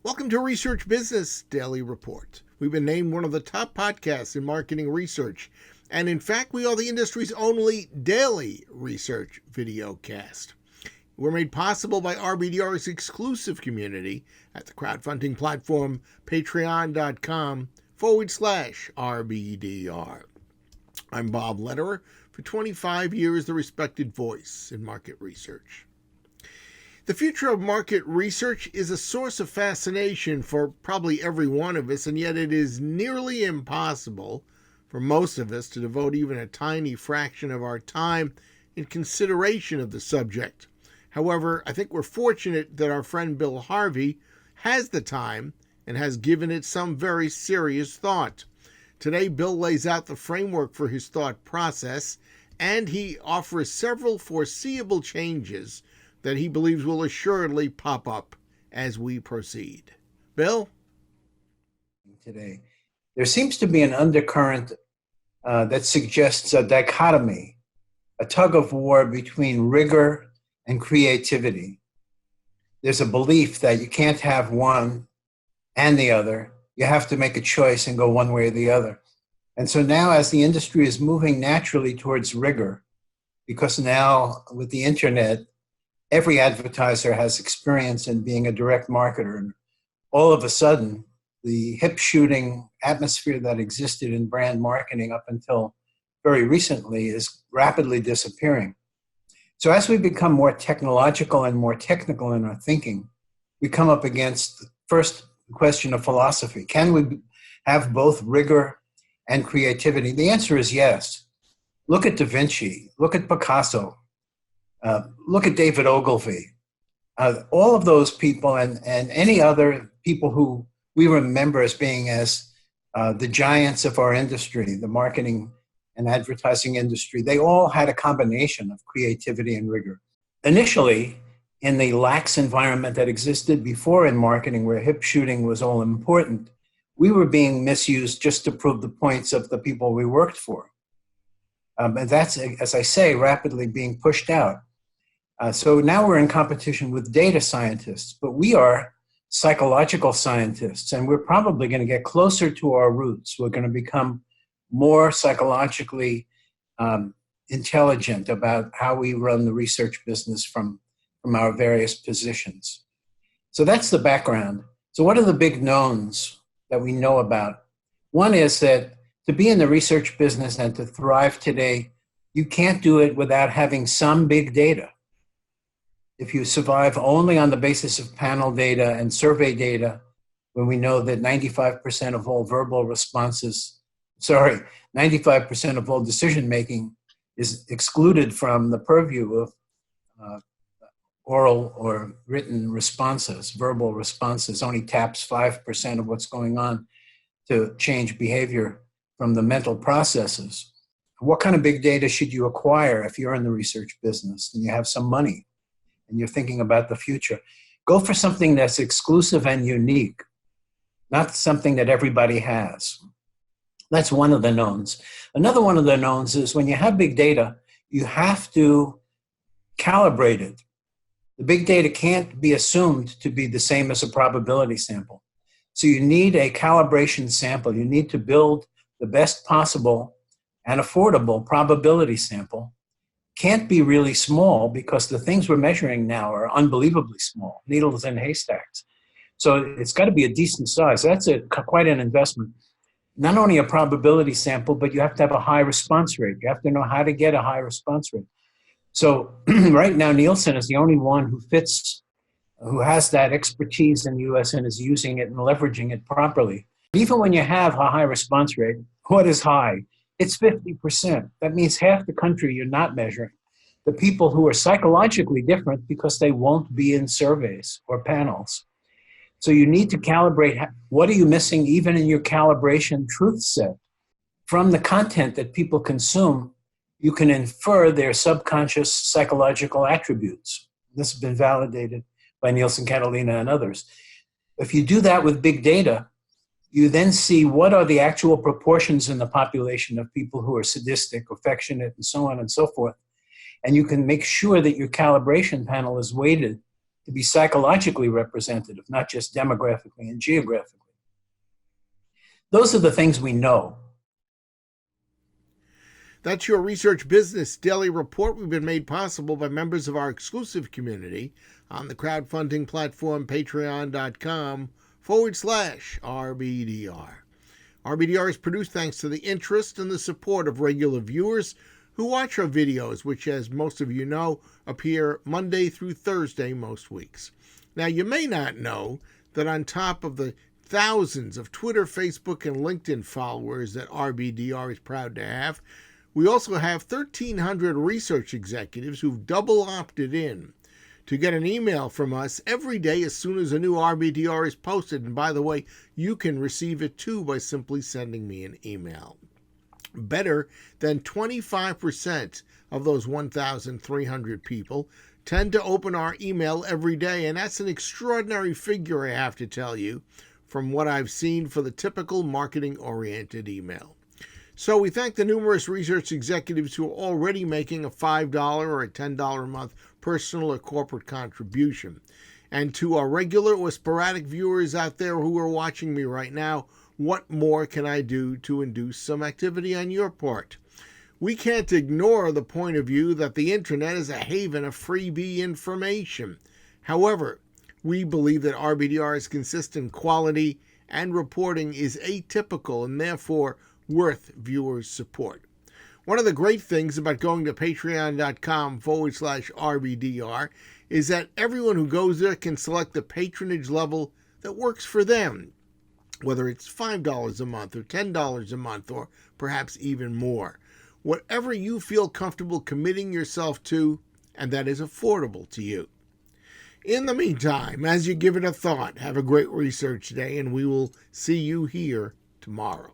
Welcome to Research Business Daily Report. We've been named one of the top podcasts in marketing research, and in fact, we are the industry's only daily research video cast. We're made possible by RBDR's exclusive community at the crowdfunding platform patreon.com/RBDR. I'm Bob Lederer, for 25 years the respected voice in market research. The future of market research is a source of fascination for probably every one of us, and yet it is nearly impossible for most of us to devote even a tiny fraction of our time in consideration of the subject. However, I think we're fortunate that our friend Bill Harvey has the time and has given it some very serious thought. Today, Bill lays out the framework for his thought process, and he offers several foreseeable changes that he believes will assuredly pop up as we proceed. Bill? Today, there seems to be an undercurrent that suggests a dichotomy, a tug of war between rigor and creativity. There's a belief that you can't have one and the other. You have to make a choice and go one way or the other. And so now, as the industry is moving naturally towards rigor, because now with the internet, every advertiser has experience in being a direct marketer. And all of a sudden, the hip shooting atmosphere that existed in brand marketing up until very recently is rapidly disappearing. So as we become more technological and more technical in our thinking, we come up against first the question of philosophy. Can we have both rigor and creativity? The answer is yes. Look at Da Vinci, look at Picasso, look at David Ogilvy. All of those people and any other people who we remember as being as the giants of our industry, the marketing and advertising industry, they all had a combination of creativity and rigor. Initially, in the lax environment that existed before in marketing, where hip shooting was all important, we were being misused just to prove the points of the people we worked for. And that's, as I say, rapidly being pushed out. So now we're in competition with data scientists, but we are psychological scientists, and we're probably going to get closer to our roots. We're going to become more psychologically intelligent about how we run the research business from our various positions. So that's the background. So what are the big knowns that we know about? One is that to be in the research business and to thrive today, you can't do it without having some big data. If you survive only on the basis of panel data and survey data, when we know that 95% of all verbal responses, 95% of all decision-making is excluded from the purview of oral or written responses. Verbal responses only taps 5% of what's going on to change behavior from the mental processes. What kind of big data should you acquire if you're in the research business and you have some money and you're thinking about the future? Go for something that's exclusive and unique, not something that everybody has. That's one of the knowns. Another one of the knowns is when you have big data, you have to calibrate it. The big data can't be assumed to be the same as a probability sample. So you need a calibration sample. You need to build the best possible and affordable probability sample. Can't be really small because the things we're measuring now are unbelievably small, needles in haystacks. So it's got to be a decent size. That's quite an investment. Not only a probability sample, but you have to have a high response rate. You have to know how to get a high response rate. So right now, Nielsen is the only one who has that expertise in the US and is using it and leveraging it properly. Even when you have a high response rate, what is high? It's 50%. That means half the country you're not measuring. The people who are psychologically different because they won't be in surveys or panels. So you need to calibrate. What are you missing even in your calibration truth set? From the content that people consume, you can infer their subconscious psychological attributes. This has been validated by Nielsen, Catalina, and others. If you do that with big data, you then see what are the actual proportions in the population of people who are sadistic, affectionate, and so on and so forth. And you can make sure that your calibration panel is weighted to be psychologically representative, not just demographically and geographically. Those are the things we know. That's your Research Business Daily Report. We've been made possible by members of our exclusive community on the crowdfunding platform patreon.com/RBDR. RBDR is produced thanks to the interest and the support of regular viewers who watch our videos, which, as most of you know, appear Monday through Thursday most weeks. Now, you may not know that on top of the thousands of Twitter, Facebook, and LinkedIn followers that RBDR is proud to have, we also have 1,300 research executives who've double opted in to get an email from us every day as soon as a new RBDR is posted. And by the way, you can receive it too by simply sending me an email. Better than 25% of those 1,300 people tend to open our email every day, and that's an extraordinary figure, I have to tell you, from what I've seen for the typical marketing-oriented email. So we thank the numerous research executives who are already making a $5 or a $10 a month personal or corporate contribution. And to our regular or sporadic viewers out there who are watching me right now, what more can I do to induce some activity on your part? We can't ignore the point of view that the internet is a haven of freebie information. However, we believe that RBDR's consistent quality and reporting is atypical and therefore worth viewers' support. One of the great things about going to patreon.com/RBDR is that everyone who goes there can select the patronage level that works for them, whether it's $5 a month or $10 a month or perhaps even more. Whatever you feel comfortable committing yourself to, and that is affordable to you. In the meantime, as you give it a thought, have a great research day, and we will see you here tomorrow.